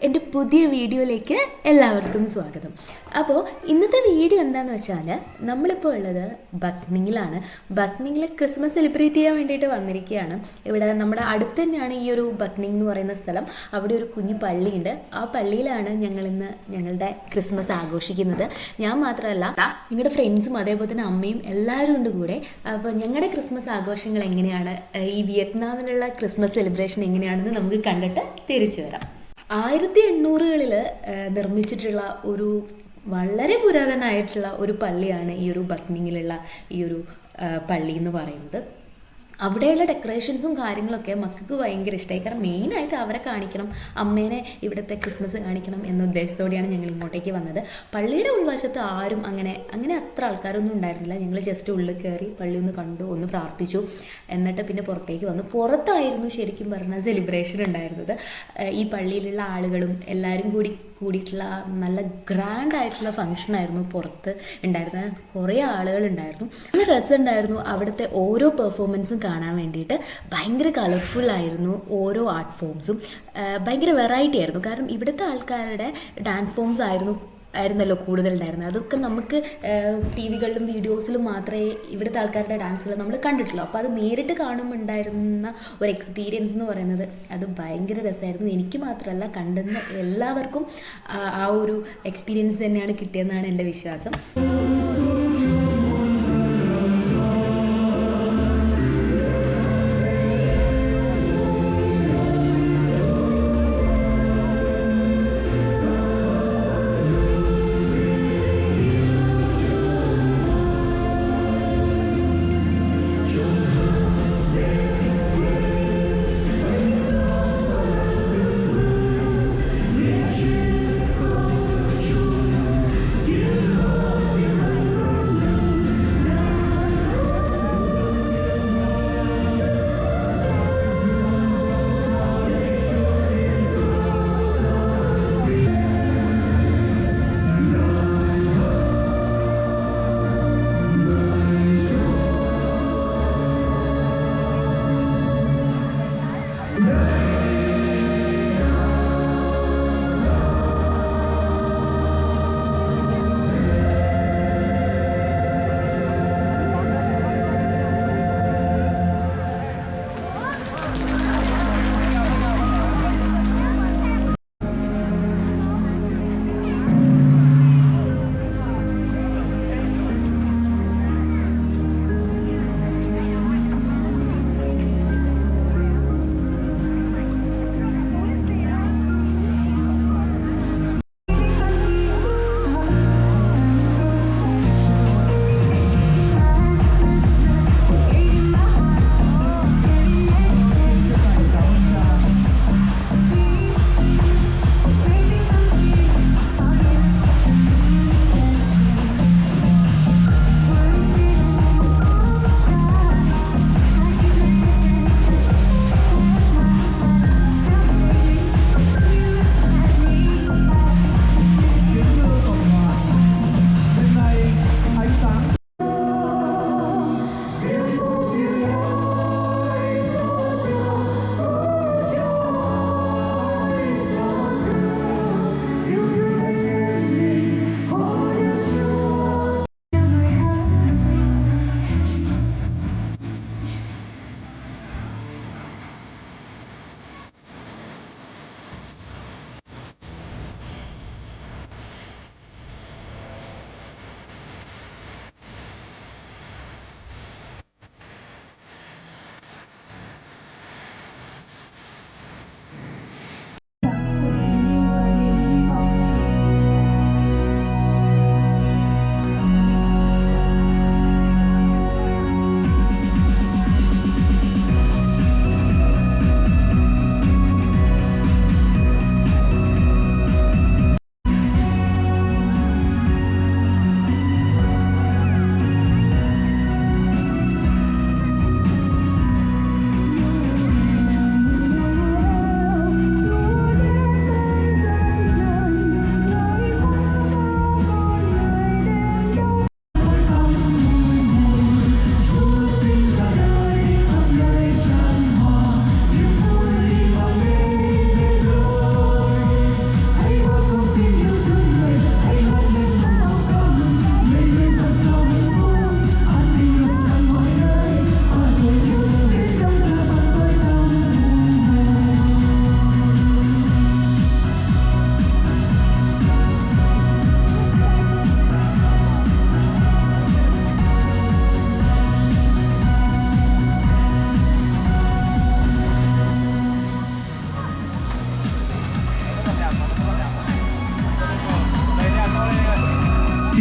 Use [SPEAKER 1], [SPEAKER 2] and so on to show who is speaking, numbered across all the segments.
[SPEAKER 1] എൻ്റെ പുതിയ വീഡിയോയിലേക്ക് എല്ലാവർക്കും സ്വാഗതം. അപ്പോൾ ഇന്നത്തെ വീഡിയോ എന്താണെന്ന് വെച്ചാൽ നമ്മളിപ്പോൾ ഉള്ളത് ബക്നിങ്ങിലാണ്. ബക്നിങ്ങിൽ ക്രിസ്മസ് സെലിബ്രേറ്റ് ചെയ്യാൻ വേണ്ടിയിട്ട് വന്നിരിക്കുകയാണ്. ഇവിടെ നമ്മുടെ അടുത്ത് തന്നെയാണ് ഈ ഒരു ബക്നിങ് എന്ന് പറയുന്ന സ്ഥലം. അവിടെ ഒരു കുഞ്ഞു പള്ളിയുണ്ട്. ആ പള്ളിയിലാണ് ഞങ്ങളിന്ന് ഞങ്ങളുടെ ക്രിസ്മസ് ആഘോഷിക്കുന്നത്. ഞാൻ മാത്രമല്ല, ഞങ്ങളുടെ ഫ്രണ്ട്സും അതേപോലെ തന്നെ അമ്മയും എല്ലാവരും ഉണ്ട് കൂടെ. അപ്പോൾ ഞങ്ങളുടെ ക്രിസ്മസ് ആഘോഷങ്ങൾ എങ്ങനെയാണ്, ഈ വിയറ്റ്നാമിലുള്ള ക്രിസ്മസ് സെലിബ്രേഷൻ എങ്ങനെയാണെന്ന് നമുക്ക് കണ്ടിട്ട് തിരിച്ചു വരാം. 1800-കളിൽ നിർമ്മിച്ചിട്ടുള്ള ഒരു വളരെ പുരാതനമായിട്ടുള്ള ഒരു പള്ളിയാണ് ഈ ഒരു ബക്നിങ്ങിലുള്ള ഈ ഒരു പള്ളി എന്ന് പറയുന്നത്. അവിടെയുള്ള ഡെക്കറേഷൻസും കാര്യങ്ങളൊക്കെ മക്കൾക്ക് ഭയങ്കര ഇഷ്ടമായി. കാരണം മെയിനായിട്ട് അവരെ കാണിക്കണം, അമ്മേനെ ഇവിടുത്തെ ക്രിസ്മസ് കാണിക്കണം എന്ന ഉദ്ദേശത്തോടെയാണ് ഞങ്ങൾ ഇങ്ങോട്ടേക്ക് വന്നത്. പള്ളിയുടെ ഉൾവശത്ത് ആരും അങ്ങനെ അത്ര ആൾക്കാരൊന്നും ഉണ്ടായിരുന്നില്ല. ഞങ്ങൾ ജസ്റ്റ് ഉള്ളിൽ കയറി പള്ളി ഒന്ന് കണ്ടു, ഒന്ന് പ്രാർത്ഥിച്ചു, എന്നിട്ട് പിന്നെ പുറത്തേക്ക് വന്നു. പുറത്തായിരുന്നു ശരിക്കും പറഞ്ഞാൽ സെലിബ്രേഷൻ ഉണ്ടായിരുന്നത്. ഈ പള്ളിയിലുള്ള ആളുകളും എല്ലാവരും കൂടിയിട്ടുള്ള നല്ല ഗ്രാൻഡ് ആയിട്ടുള്ള ഫങ്ഷനായിരുന്നു പുറത്ത് ഉണ്ടായിരുന്നത്. കുറേ ആളുകളുണ്ടായിരുന്നു. നല്ല രസമുണ്ടായിരുന്നു അവിടുത്തെ ഓരോ പെർഫോമൻസും കാണാൻ വേണ്ടിയിട്ട്. ഭയങ്കര കളർഫുള്ളായിരുന്നു ഓരോ ആർട്ട് ഫോംസും. ഭയങ്കര വെറൈറ്റി ആയിരുന്നു. കാരണം ഇവിടുത്തെ ആൾക്കാരുടെ ഡാൻസ് ഫോംസ് ആയിരുന്നല്ലോ കൂടുതലുണ്ടായിരുന്നത്. അതൊക്കെ നമുക്ക് ടി വികളിലും വീഡിയോസിലും മാത്രമേ ഇവിടുത്തെ ആൾക്കാരുടെ ഡാൻസുകൾ നമ്മൾ കണ്ടിട്ടുള്ളൂ. അപ്പോൾ അത് നേരിട്ട് കാണുമ്പോൾ ഉണ്ടായിരുന്ന ഒരു എക്സ്പീരിയൻസ് എന്ന് പറയുന്നത് അത് ഭയങ്കര രസമായിരുന്നു. എനിക്ക് മാത്രമല്ല, കണ്ടുന്ന എല്ലാവർക്കും ആ ഒരു എക്സ്പീരിയൻസ് തന്നെയാണ് കിട്ടിയതെന്നാണ് എൻ്റെ വിശ്വാസം.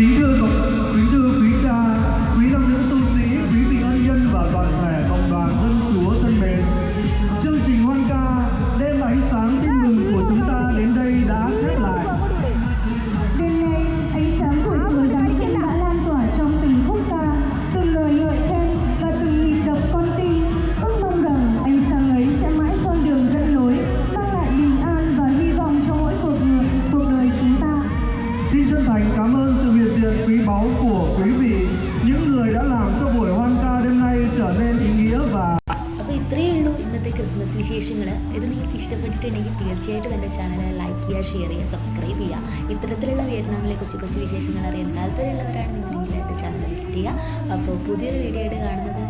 [SPEAKER 2] Kính thưa quý cha, quý long nữ tu sĩ, quý vị ân nhân và toàn thể cộng đoàn dân Chúa thân mến. Chương trình hoan ca đêm ánh sáng tin mừng của chúng ta đến đây đã khép lại.
[SPEAKER 3] Đêm nay, ánh sáng của Chúa Giáng sinh đã lan tỏa trong từng khúc ca, từng lời ngợi khen và từng nhịp đập con tim. Ước mong rằng ánh sáng ấy sẽ mãi soi đường dẫn lối, mang lại bình an và hy vọng cho mỗi cuộc đời chúng ta.
[SPEAKER 2] Xin chân thành cảm ơn sự hiện diện quý báu của quý vị, những người đã làm cho buổi hoan ca đêm nay trở nên ý nghĩa và
[SPEAKER 1] അപ്പോൾ ഇത്രയേ ഉള്ളൂ ഇന്നത്തെ ക്രിസ്മസ് വിശേഷങ്ങൾ. ഇത് നിങ്ങൾക്ക് ഇഷ്ടപ്പെട്ടിട്ടുണ്ടെങ്കിൽ തീർച്ചയായിട്ടും എൻ്റെ ചാനൽ ലൈക്ക് ചെയ്യുക, ഷെയർ ചെയ്യുക, സബ്സ്ക്രൈബ് ചെയ്യുക. ഇത്തരത്തിലുള്ള വിയറ്റ്നാമിലെ കൊച്ചു വിശേഷങ്ങൾ അറിയാൻ താല്പര്യമുള്ളവരാണ് നിങ്ങളെങ്കിൽ എൻ്റെ ചാനൽ വിസിറ്റ് ചെയ്യുക. അപ്പോൾ പുതിയൊരു വീഡിയോ ആയിട്ട് കാണുന്നത്